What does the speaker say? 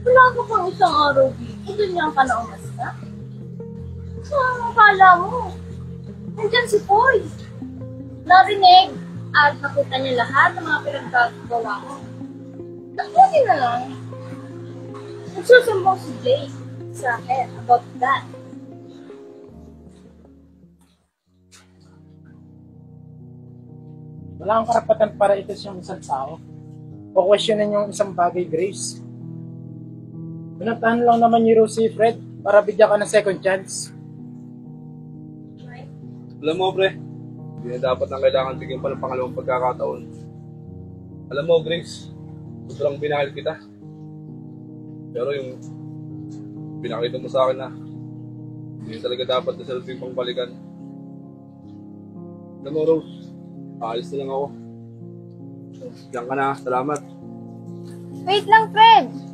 Wala ka pang isang araw dito, ganyan ka na umas na. So, ang akala mo, nandyan si Poy. Narinig at nakita niya lahat ng mga pinagkagawa ko. Buti na lang, nagsusumbong si Blake sa akin about that. Wala kang karapatan para itas yung isang tao. O questionin yung isang bagay, Grace. Pinuntahan lang naman ni Rose si Fred para bigyan ka ng second chance. Alam mo, pre, hindi na dapat nang kailangan bigyan pa ng pangalawang pagkakataon. Alam mo, Grace, sobrang binahal kita. Pero yung pinakita mo sa akin na hindi talaga dapat na sa pang balikan. Alam mo, Rose, aalis na lang ako. Diyan ka na, salamat. Wait lang, Fred!